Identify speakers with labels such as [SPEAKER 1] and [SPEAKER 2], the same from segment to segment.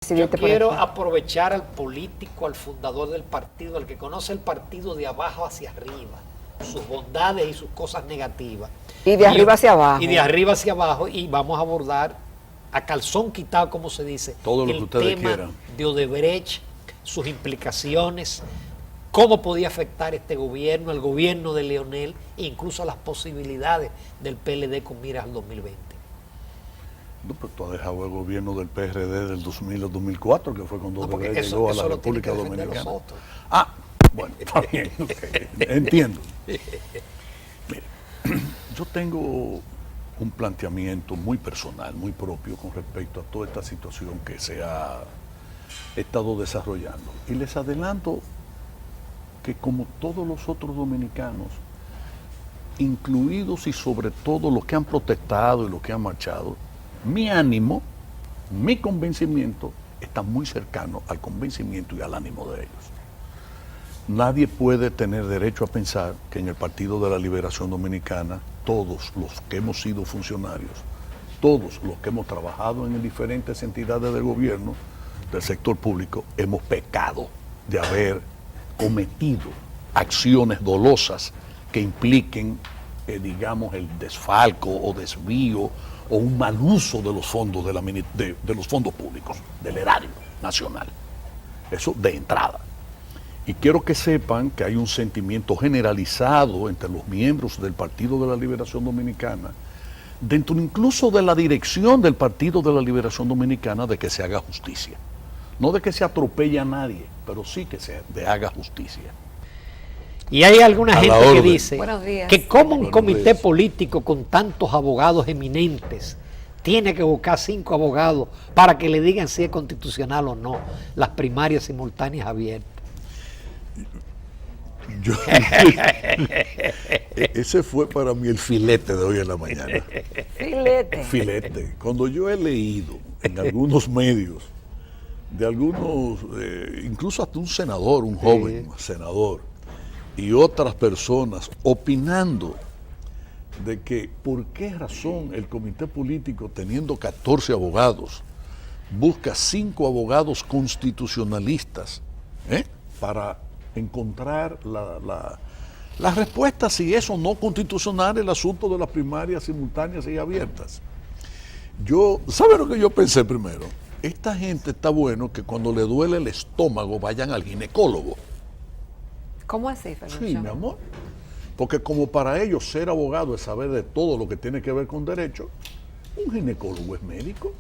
[SPEAKER 1] Yo quiero aprovechar al político, al fundador del partido, al que conoce el partido de abajo hacia arriba, sus bondades y sus cosas negativas.
[SPEAKER 2] Y de arriba hacia abajo.
[SPEAKER 1] Y de arriba hacia abajo, y vamos a abordar a calzón quitado, como se dice,
[SPEAKER 3] todo lo que ustedes quieran,
[SPEAKER 1] de Odebrecht, sus implicaciones, cómo podía afectar este gobierno, el gobierno de Leonel, e incluso las posibilidades del PLD con miras al 2020.
[SPEAKER 3] No, pero tú has dejado el gobierno del PRD del 2000 al 2004, que fue cuando Odebrecht
[SPEAKER 1] eso,
[SPEAKER 3] llegó a
[SPEAKER 1] eso
[SPEAKER 3] la
[SPEAKER 1] lo tienen
[SPEAKER 3] República
[SPEAKER 1] que defender los
[SPEAKER 3] Dominicana.
[SPEAKER 1] otros.
[SPEAKER 3] Ah, bueno, está bien, okay, entiendo. Mire, yo tengo un planteamiento muy personal, muy propio con respecto a toda esta situación que se ha estado desarrollando. Y les adelanto que como todos los otros dominicanos, incluidos y sobre todo los que han protestado y los que han marchado, mi ánimo, mi convencimiento está muy cercano al convencimiento y al ánimo de ellos. Nadie puede tener derecho a pensar que en el Partido de la Liberación Dominicana, todos los que hemos sido funcionarios, todos los que hemos trabajado en diferentes entidades del gobierno, del sector público, hemos pecado de haber cometido acciones dolosas que impliquen, digamos, el desfalco o desvío o un mal uso de los fondos de los fondos públicos, del erario nacional. Eso de entrada. Y quiero que sepan que hay un sentimiento generalizado entre los miembros del Partido de la Liberación Dominicana, dentro incluso de la dirección del Partido de la Liberación Dominicana, de que se haga justicia. No de que se atropelle a nadie, pero sí que se haga justicia.
[SPEAKER 1] Y hay alguna gente que dice que como un comité político con tantos abogados eminentes tiene que buscar 5 abogados para que le digan si es constitucional o no las primarias simultáneas abiertas.
[SPEAKER 3] Ese fue para mí el filete de hoy en la mañana.
[SPEAKER 2] Filete.
[SPEAKER 3] Filete. Cuando yo he leído en algunos medios de algunos, incluso hasta un senador, un joven senador, y otras personas opinando de que por qué razón el comité político, teniendo 14 abogados, busca 5 abogados constitucionalistas para encontrar la respuesta si eso no constitucional el asunto de las primarias simultáneas y abiertas. ¿Sabe lo que yo pensé primero? Esta gente está bueno que cuando le duele el estómago vayan al ginecólogo.
[SPEAKER 2] ¿Cómo así, Fernando?
[SPEAKER 3] Sí, mi amor. Porque como para ellos ser abogado es saber de todo lo que tiene que ver con derecho, un ginecólogo es médico.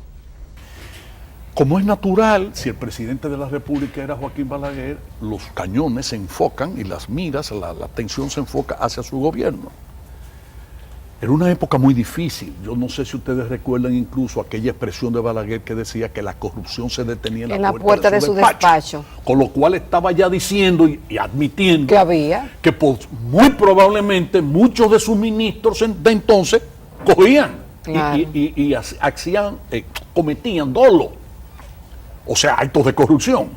[SPEAKER 3] Como es natural, si el presidente de la República era Joaquín Balaguer, los cañones se enfocan y las miras, la atención se enfoca hacia su gobierno. Era una época muy difícil. Yo no sé si ustedes recuerdan incluso aquella expresión de Balaguer que decía que la corrupción se detenía en la puerta de su despacho. Con lo cual estaba ya diciendo y admitiendo
[SPEAKER 2] que había
[SPEAKER 3] que muy probablemente muchos de sus ministros de entonces cogían y hacían, cometían dolo, o sea, actos de corrupción.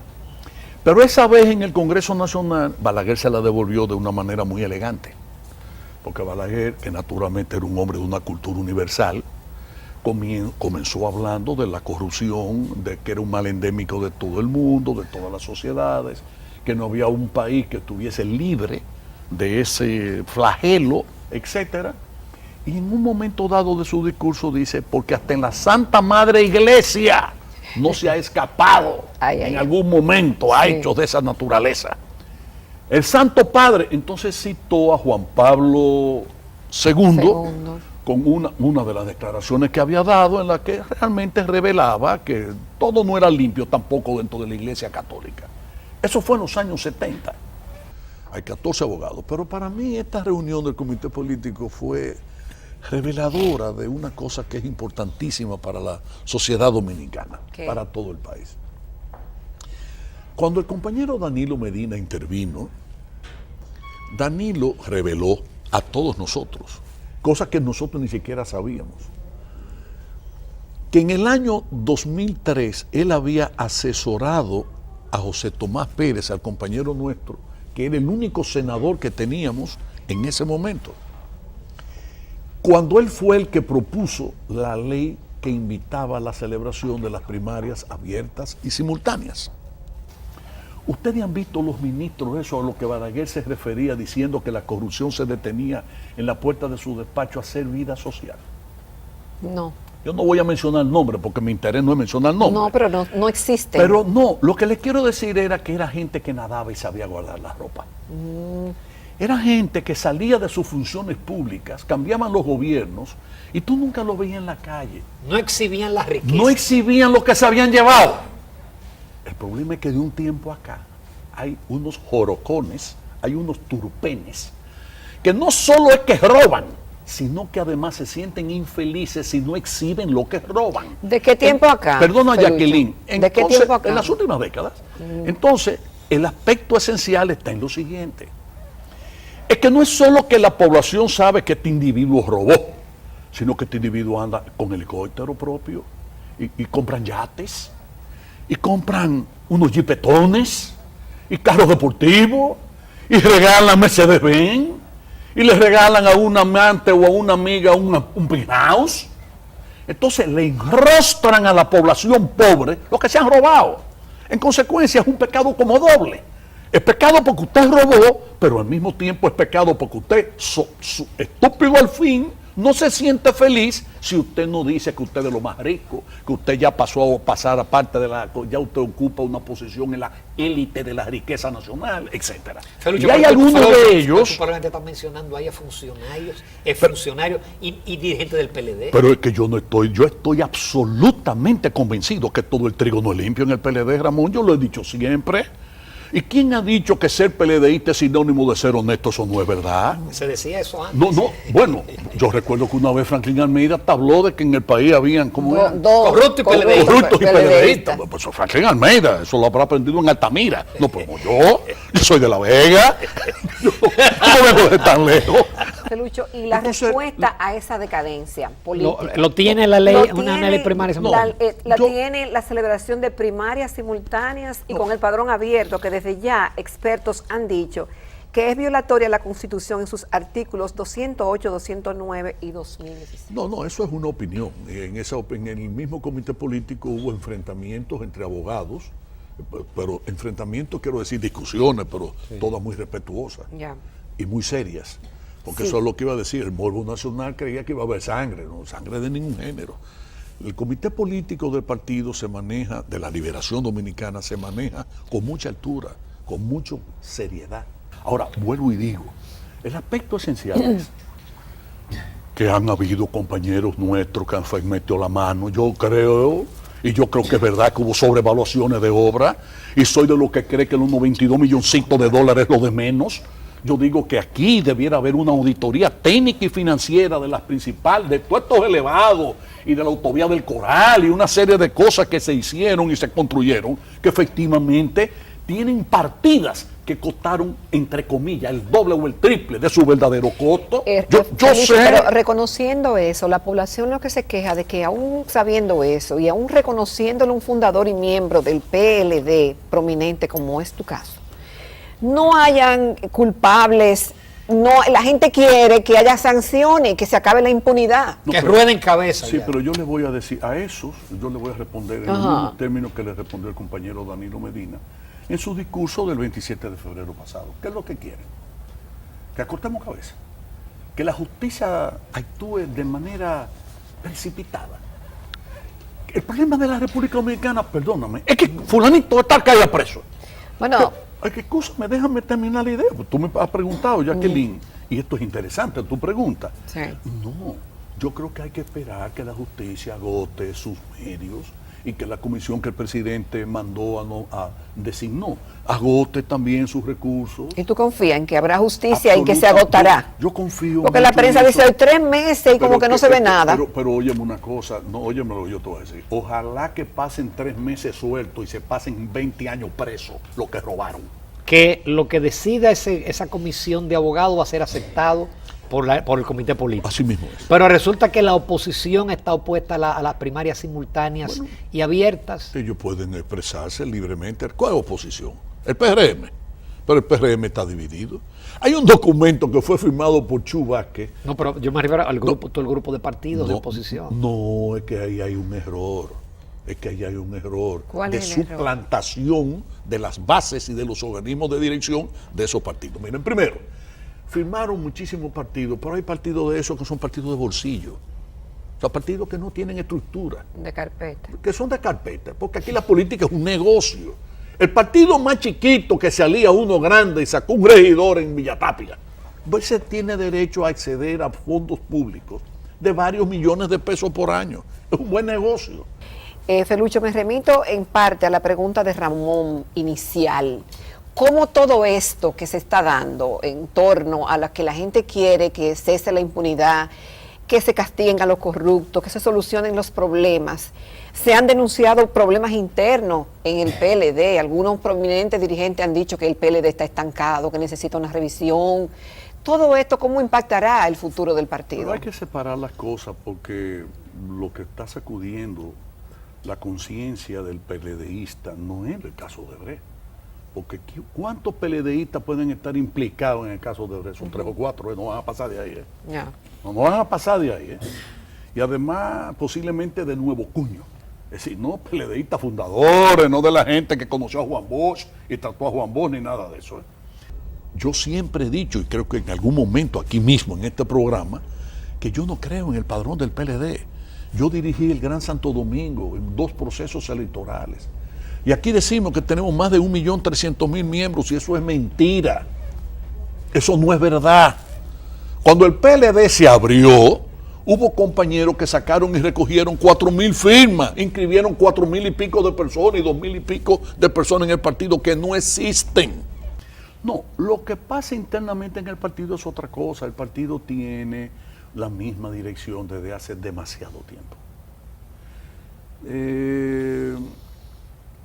[SPEAKER 3] Pero esa vez en el Congreso Nacional, Balaguer se la devolvió de una manera muy elegante. Porque Balaguer, que naturalmente era un hombre de una cultura universal, comenzó hablando de la corrupción, de que era un mal endémico de todo el mundo, de todas las sociedades, que no había un país que estuviese libre de ese flagelo, etcétera. Y en un momento dado de su discurso dice, porque hasta en la Santa Madre Iglesia no se ha escapado en algún momento a hechos de esa naturaleza. El Santo Padre entonces citó a Juan Pablo II con una de las declaraciones que había dado en la que realmente revelaba que todo no era limpio tampoco dentro de la Iglesia Católica. Eso fue en los años 70. Hay 14 abogados, pero para mí esta reunión del comité político fue reveladora de una cosa que es importantísima para la sociedad dominicana, para todo el país. Cuando el compañero Danilo Medina intervino, Danilo reveló a todos nosotros, cosas que nosotros ni siquiera sabíamos, que en el año 2003 él había asesorado a José Tomás Pérez, al compañero nuestro, que era el único senador que teníamos en ese momento, cuando él fue el que propuso la ley que invitaba a la celebración de las primarias abiertas y simultáneas. Ustedes han visto los ministros eso a lo que Balaguer se refería diciendo que la corrupción se detenía en la puerta de su despacho a hacer vida social.
[SPEAKER 2] No.
[SPEAKER 3] Yo no voy a mencionar nombres porque mi interés no es mencionar nombres.
[SPEAKER 2] No, pero no existe.
[SPEAKER 3] Pero no, lo que les quiero decir era que era gente que nadaba y sabía guardar la ropa. Era gente que salía de sus funciones públicas, cambiaban los gobiernos y tú nunca lo veías en la calle.
[SPEAKER 1] No exhibían las riquezas.
[SPEAKER 3] No exhibían lo que se habían llevado. El problema es que de un tiempo acá hay unos jorocones, hay unos turpenes, que no solo es que roban, sino que además se sienten infelices si no exhiben lo que roban.
[SPEAKER 2] ¿De qué tiempo acá?
[SPEAKER 3] Perdona, Jacqueline.
[SPEAKER 2] ¿De qué tiempo acá?
[SPEAKER 3] En las últimas décadas. Entonces, el aspecto esencial está en lo siguiente. Es que no es solo que la población sabe que este individuo robó, sino que este individuo anda con helicóptero propio y compran yates y compran unos jipetones y carros deportivos y regalan Mercedes-Benz y le regalan a un amante o a una amiga un penthouse. Entonces le enrostran a la población pobre lo que se han robado. En consecuencia es un pecado como doble. Es pecado porque usted robó, pero al mismo tiempo es pecado porque usted, estúpido al fin, no se siente feliz si usted no dice que usted es lo más rico, que usted ya pasó a pasar aparte ya usted ocupa una posición en la élite de la riqueza nacional, etcétera.
[SPEAKER 1] Felucho,
[SPEAKER 3] y hay algunos de ellos.
[SPEAKER 1] Tú probablemente estás mencionando ahí a funcionarios, y dirigentes del PLD.
[SPEAKER 3] Pero es que yo estoy absolutamente convencido que todo el trigo no es limpio en el PLD, Ramón. Yo lo he dicho siempre. ¿Y quién ha dicho que ser PLDista es sinónimo de ser honesto? Eso no es verdad.
[SPEAKER 1] Se decía eso antes.
[SPEAKER 3] No, bueno, yo recuerdo que una vez Franklin Almeida habló de que en el país habían como
[SPEAKER 1] corruptos y PLDistas.
[SPEAKER 3] Corruptos y PLDistas. Pues Franklin Almeida, eso lo habrá aprendido en Altamira. No, pero yo soy de La Vega. Yo no vengo de tan lejos.
[SPEAKER 2] Lucho, y la respuesta a esa decadencia política.
[SPEAKER 1] Lo tiene la ley, una ley primaria simultánea.
[SPEAKER 2] Tiene la celebración de primarias simultáneas y con el padrón abierto, que desde ya expertos han dicho que es violatoria la Constitución en sus artículos 208, 209 y 2016.
[SPEAKER 3] No, eso es una opinión. En el mismo comité político hubo enfrentamientos entre abogados, pero enfrentamientos, quiero decir, discusiones, pero todas muy respetuosas y muy serias. Porque eso es lo que iba a decir. El morbo nacional creía que iba a haber sangre, no sangre de ningún género. El comité político del partido se maneja, de la Liberación Dominicana, se maneja con mucha altura, con mucha seriedad. Ahora, vuelvo y digo, el aspecto esencial es que han habido compañeros nuestros que han metido la mano, yo creo que es verdad que hubo sobrevaluaciones de obra, y soy de los que cree que los 92 milloncitos de dólares es lo de menos. Yo digo que aquí debiera haber una auditoría técnica y financiera de las principales, de todos estos elevados y de la autovía del Coral y una serie de cosas que se hicieron y se construyeron, que efectivamente tienen partidas que costaron, entre comillas, el doble o el triple de su verdadero costo. Yo sé.
[SPEAKER 2] Pero reconociendo eso, la población lo que se queja de que aún sabiendo eso y aún reconociéndolo un fundador y miembro del PLD prominente, como es tu caso, no hayan culpables. No, la gente quiere que haya sanciones, que se acabe la impunidad.
[SPEAKER 1] Que rueden cabeza.
[SPEAKER 3] Sí, pero yo le voy a decir a esos, yo le voy a responder en los mismos términos que le respondió el compañero Danilo Medina en su discurso del 27 de febrero pasado. ¿Qué es lo que quieren? Que acortemos cabeza. Que la justicia actúe de manera precipitada. El problema de la República Dominicana, perdóname, es que fulanito está caído preso.
[SPEAKER 2] Bueno...
[SPEAKER 3] Escúchame, déjame terminar la idea. Tú me has preguntado, Jacqueline, y esto es interesante, tu pregunta.
[SPEAKER 2] Sí.
[SPEAKER 3] No, yo creo que hay que esperar que la justicia agote sus medios y que la comisión que el presidente designó agote también sus recursos.
[SPEAKER 2] ¿Y tú confías en que habrá justicia y que se agotará?
[SPEAKER 3] Yo confío.
[SPEAKER 2] Porque la prensa dice hoy 3 meses y como que no se ve nada.
[SPEAKER 3] Pero óyeme una cosa, óyeme lo que yo te voy a decir. Ojalá que pasen 3 meses sueltos y se pasen 20 años presos los que robaron.
[SPEAKER 1] Que lo que decida esa comisión de abogados va a ser aceptado por el comité político.
[SPEAKER 3] Así mismo es.
[SPEAKER 1] Pero resulta que la oposición está opuesta a las primarias simultáneas y abiertas.
[SPEAKER 3] Ellos pueden expresarse libremente. ¿Cuál oposición? El PRM. pero el PRM está dividido. Hay un documento que fue firmado por Chu Vázquez.
[SPEAKER 1] No, pero yo me refiero al grupo, todo el grupo de partidos de oposición.
[SPEAKER 3] No, es que ahí hay un error. Es que ahí hay un error de suplantación de las bases y de los organismos de dirección de esos partidos. Miren, primero, firmaron muchísimos partidos, pero hay partidos de esos que son partidos de bolsillo. O sea, partidos que no tienen estructura.
[SPEAKER 2] De carpeta. Que
[SPEAKER 3] son de carpeta, porque aquí la política es un negocio. El partido más chiquito que se alía a uno grande y sacó un regidor en Villatapia, pues se tiene derecho a acceder a fondos públicos de varios millones de pesos por año. Es un buen negocio.
[SPEAKER 2] Felucho, me remito en parte a la pregunta de Ramón inicial. ¿Cómo todo esto que se está dando en torno a la que la gente quiere que cese la impunidad, que se castiguen a los corruptos, que se solucionen los problemas? Se han denunciado problemas internos en el PLD. Algunos prominentes dirigentes han dicho que el PLD está estancado, que necesita una revisión. Todo esto, ¿cómo impactará el futuro del partido?
[SPEAKER 3] Pero hay que separar las cosas porque lo que está sacudiendo la conciencia del PLDista no es el caso de Odebrecht. Porque ¿cuántos PLDistas pueden estar implicados en el caso de Odebrecht? Son 3 o 4, no van a pasar de ahí. No van a pasar de ahí. Y además, posiblemente de nuevo cuño. Es decir, no PLDistas fundadores, no de la gente que conoció a Juan Bosch y trató a Juan Bosch, ni nada de eso. Yo siempre he dicho, y creo que en algún momento aquí mismo, en este programa, que yo no creo en el padrón del PLD. Yo dirigí el Gran Santo Domingo en 2 procesos electorales. Y aquí decimos que tenemos más de 1.300.000 miembros y eso es mentira. Eso no es verdad. Cuando el PLD se abrió, hubo compañeros que sacaron y recogieron 4.000 firmas, inscribieron 4.000 y pico de personas y 2.000 y pico de personas en el partido que no existen. No, lo que pasa internamente en el partido es otra cosa. El partido tiene la misma dirección desde hace demasiado tiempo.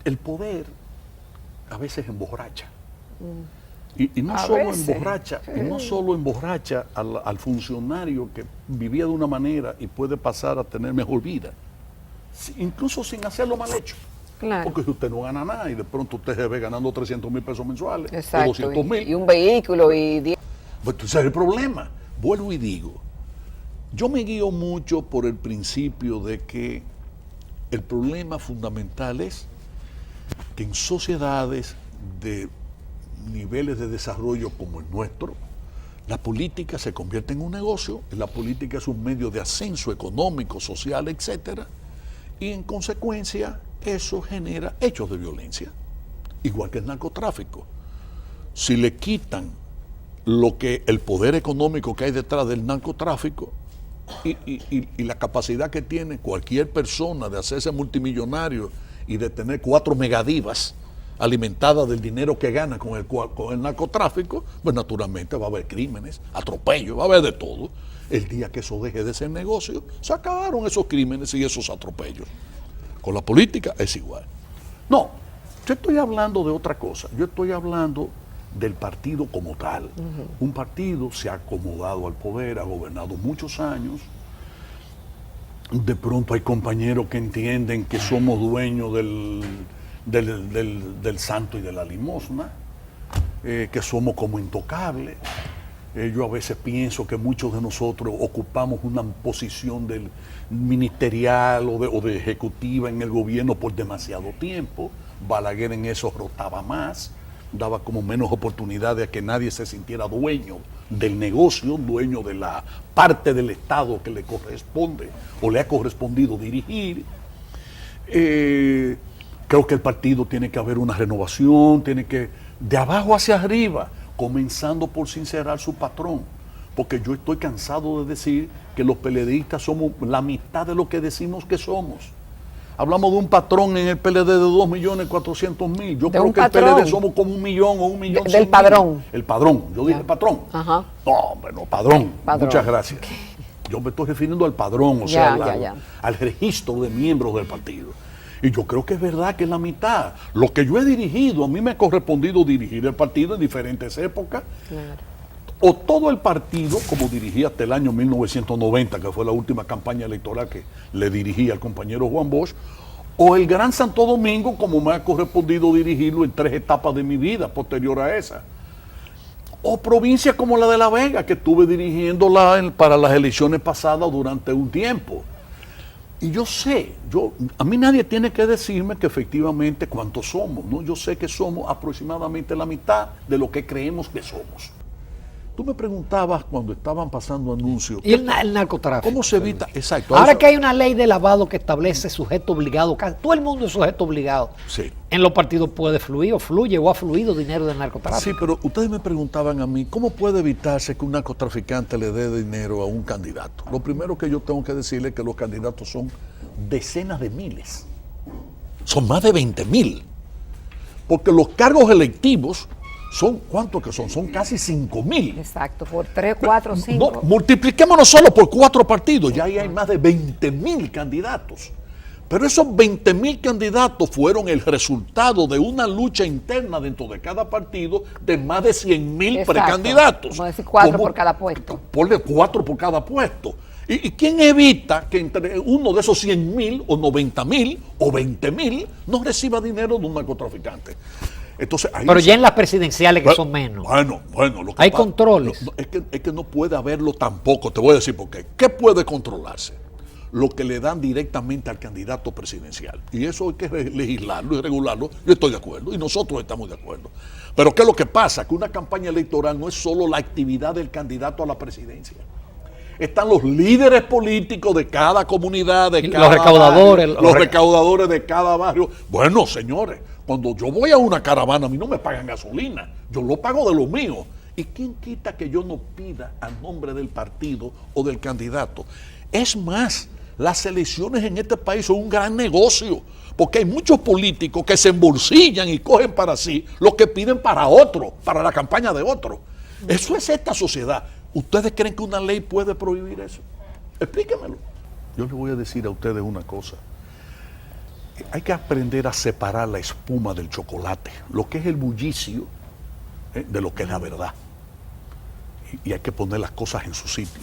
[SPEAKER 3] El poder a veces emborracha. Y no solo emborracha al funcionario que vivía de una manera y puede pasar a tener mejor vida, incluso sin hacerlo mal hecho.
[SPEAKER 2] Claro.
[SPEAKER 3] Porque si usted no gana nada y de pronto usted se ve ganando 300.000 pesos mensuales,
[SPEAKER 2] exacto,
[SPEAKER 3] o 200.000.
[SPEAKER 2] Y un vehículo y 10.
[SPEAKER 3] Pues ese es el problema. Vuelvo y digo, yo me guío mucho por el principio de que el problema fundamental es que en sociedades de niveles de desarrollo como el nuestro, la política se convierte en un negocio, la política es un medio de ascenso económico, social, etcétera, y en consecuencia eso genera hechos de violencia, igual que el narcotráfico. Si le quitan lo que el poder económico que hay detrás del narcotráfico y la capacidad que tiene cualquier persona de hacerse multimillonario y de tener 4 megadivas alimentadas del dinero que gana con el narcotráfico, pues naturalmente va a haber crímenes, atropellos, va a haber de todo. El día que eso deje de ser negocio, se acabaron esos crímenes y esos atropellos. Con la política es igual. No, yo estoy hablando de otra cosa. Yo estoy hablando del partido como tal. Un partido se ha acomodado al poder, ha gobernado muchos años. De pronto hay compañeros que entienden que somos dueños del santo y de la limosna, que somos como intocables. Yo a veces pienso que muchos de nosotros ocupamos una posición del ministerial o de ejecutiva en el gobierno por demasiado tiempo. Balaguer en eso rotaba más, daba como menos oportunidades a que nadie se sintiera dueño del negocio, dueño de la parte del Estado que le corresponde o le ha correspondido dirigir. Creo que el partido tiene que haber una renovación, tiene que, de abajo hacia arriba, comenzando por sincerar su patrón, porque yo estoy cansado de decir que los PLDistas somos la mitad de lo que decimos que somos. Hablamos de un patrón en el PLD de 2.400.000. Yo creo que el PLD somos como 1 millón o 1.100.000.
[SPEAKER 2] Del padrón.
[SPEAKER 3] El padrón, yo dije patrón.
[SPEAKER 2] Ajá.
[SPEAKER 3] No, hombre, no, padrón. Muchas gracias. Yo me estoy refiriendo al padrón, o sea, al registro de miembros del partido. Y yo creo que es verdad que es la mitad. Lo que yo he dirigido, a mí me ha correspondido dirigir el partido en diferentes épocas. Claro. O todo el partido, como dirigí hasta el año 1990, que fue la última campaña electoral que le dirigí al compañero Juan Bosch, O el Gran Santo Domingo, como me ha correspondido dirigirlo en 3 etapas de mi vida posterior a esa. O provincias como la de La Vega, que estuve dirigiéndola para las elecciones pasadas durante un tiempo. Y yo sé, a mí nadie tiene que decirme que efectivamente cuántos somos, ¿no? Yo sé que somos aproximadamente la mitad de lo que creemos que somos. Tú me preguntabas cuando estaban pasando anuncios.
[SPEAKER 1] Y el narcotráfico.
[SPEAKER 3] ¿Cómo se evita? Exacto.
[SPEAKER 1] Ahora que hay una ley de lavado que establece sujeto obligado, todo el mundo es sujeto obligado.
[SPEAKER 3] Sí.
[SPEAKER 1] En los partidos puede fluir o fluye o ha fluido dinero del narcotráfico.
[SPEAKER 3] Sí, pero ustedes me preguntaban a mí, ¿cómo puede evitarse que un narcotraficante le dé dinero a un candidato? Lo primero que yo tengo que decirle es que los candidatos son decenas de miles. Son más de 20,000. Porque los cargos electivos son, ¿cuántos que son? Son casi 5,000.
[SPEAKER 2] Exacto, por 3, 4, 5.
[SPEAKER 3] No, multipliquémonos solo por 4 partidos, ya ahí hay más de 20,000 candidatos. Pero esos 20,000 candidatos fueron el resultado de una lucha interna dentro de cada partido de más de 100,000 precandidatos.
[SPEAKER 2] Vamos a decir 4 por cada puesto.
[SPEAKER 3] Ponle 4 por cada puesto. ¿Y quién evita que entre uno de esos 100,000 o 90,000 o 20,000 no reciba dinero de un narcotraficante? Entonces,
[SPEAKER 1] pero ya en las presidenciales que son menos.
[SPEAKER 3] Bueno.
[SPEAKER 1] Hay controles.
[SPEAKER 3] Es que no puede haberlo tampoco. Te voy a decir por qué. ¿Qué puede controlarse? Lo que le dan directamente al candidato presidencial. Y eso hay que legislarlo y regularlo. Yo estoy de acuerdo y nosotros estamos de acuerdo. Pero ¿qué es lo que pasa? Que una campaña electoral no es solo la actividad del candidato a la presidencia. Están los líderes políticos de cada comunidad, de cada
[SPEAKER 1] los recaudadores.
[SPEAKER 3] Barrio, los recaudadores de cada barrio. Bueno, señores, cuando yo voy a una caravana, a mí no me pagan gasolina. Yo lo pago de lo mío. ¿Y quién quita que yo no pida a nombre del partido o del candidato? Es más, las elecciones en este país son un gran negocio, porque hay muchos políticos que se embolsillan y cogen para sí lo que piden para otro, para la campaña de otro. Eso es esta sociedad. ¿Ustedes creen que una ley puede prohibir eso? Explíquemelo. Yo les voy a decir a ustedes una cosa. Hay que aprender a separar la espuma del chocolate, lo que es el bullicio de lo que es la verdad. Y hay que poner las cosas en su sitio.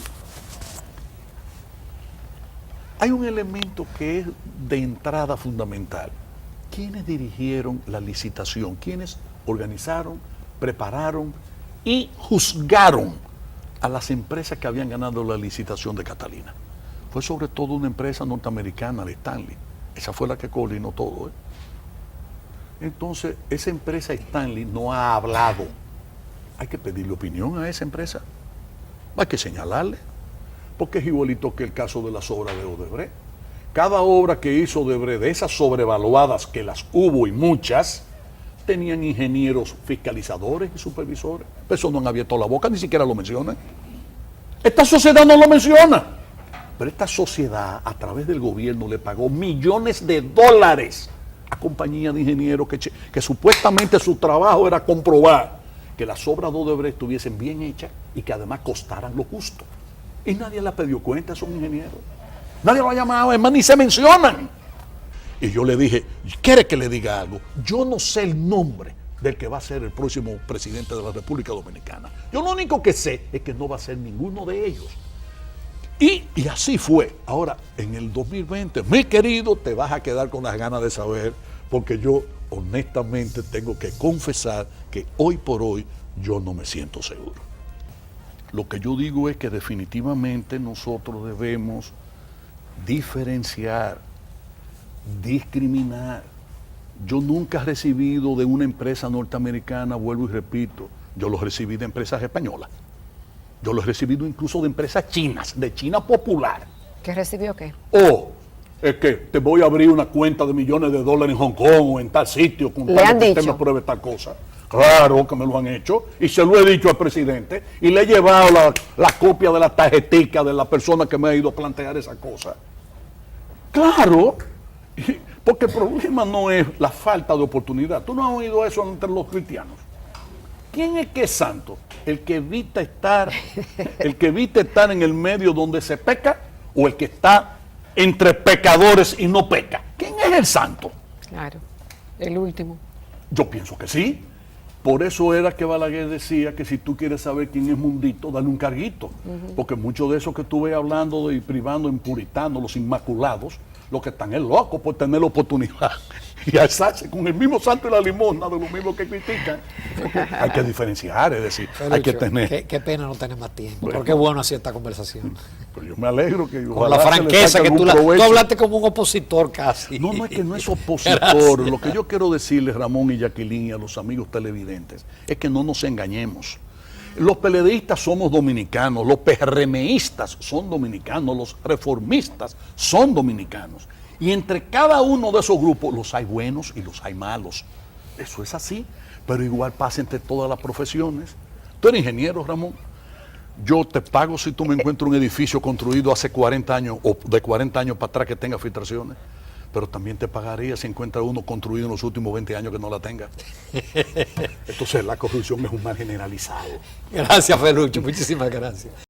[SPEAKER 3] Hay un elemento que es de entrada fundamental. ¿Quiénes dirigieron la licitación? ¿Quiénes organizaron, prepararon y juzgaron a las empresas que habían ganado la licitación de Catalina? Fue sobre todo una empresa norteamericana de Stanley. Esa fue la que coordinó todo. Entonces, esa empresa Stanley no ha hablado. Hay que pedirle opinión a esa empresa. Hay que señalarle. Porque es igualito que el caso de las obras de Odebrecht. Cada obra que hizo Odebrecht, de esas sobrevaluadas, que las hubo y muchas, tenían ingenieros fiscalizadores y supervisores. Pero eso no han abierto la boca, ni siquiera lo mencionan. Esta sociedad no lo menciona. Pero esta sociedad, a través del gobierno, le pagó millones de dólares a compañías de ingenieros que supuestamente su trabajo era comprobar que las obras de Odebrecht estuviesen bien hechas y que además costaran lo justo. Y nadie le pidió cuenta a esos ingenieros. Nadie lo ha llamado, además ni se mencionan. Y yo le dije, ¿quiere que le diga algo? Yo no sé el nombre del que va a ser el próximo presidente de la República Dominicana. Yo lo único que sé es que no va a ser ninguno de ellos. Y así fue. Ahora, en el 2020, mi querido, te vas a quedar con las ganas de saber, porque yo honestamente tengo que confesar que hoy por hoy yo no me siento seguro. Lo que yo digo es que definitivamente nosotros debemos diferenciar, discriminar. Yo nunca he recibido de una empresa norteamericana, vuelvo y repito, yo los recibí de empresas españolas. Yo los he recibido incluso de empresas chinas, de China popular.
[SPEAKER 2] ¿Qué recibió qué?
[SPEAKER 3] Es que te voy a abrir una cuenta de millones de dólares en Hong Kong o en tal sitio con tal que usted me pruebe tal cosa. Claro que me lo han hecho y se lo he dicho al presidente y le he llevado la copia de la tarjetica de la persona que me ha ido a plantear esa cosa. Claro, porque el problema no es la falta de oportunidad. ¿Tú no has oído eso entre los cristianos? ¿Quién es que es santo? ¿El que evita estar en el medio donde se peca o el que está entre pecadores y no peca? ¿Quién es el santo?
[SPEAKER 2] Claro, el último.
[SPEAKER 3] Yo pienso que sí. Por eso era que Balaguer decía que si tú quieres saber quién es Mundito, dale un carguito. Porque muchos de esos que tú ves hablando y privando en puritanos, los inmaculados, lo que están es locos por tener la oportunidad y alzarse con el mismo santo y la limosna de los mismos que critican. Hay que diferenciar, es decir, hay que tener...
[SPEAKER 1] Qué pena no tener más tiempo, bueno, pero qué bueno hacer esta conversación.
[SPEAKER 3] Pero yo me alegro que...
[SPEAKER 1] Con la franqueza que tú hablaste como un opositor casi.
[SPEAKER 3] No, es que no es opositor. Gracias. Lo que yo quiero decirles, Ramón y Jacqueline, y a los amigos televidentes, es que no nos engañemos. Los PLDistas somos dominicanos, los PRMistas son dominicanos, los reformistas son dominicanos. Y entre cada uno de esos grupos los hay buenos y los hay malos. Eso es así, pero igual pasa entre todas las profesiones. Tú eres ingeniero, Ramón. Yo te pago si tú me encuentras un edificio construido hace 40 años o de 40 años para atrás que tenga filtraciones. Pero también te pagaría si encuentras uno construido en los últimos 20 años que no la tenga. Entonces la corrupción es un mal generalizado.
[SPEAKER 1] Gracias, Felucho, muchísimas gracias.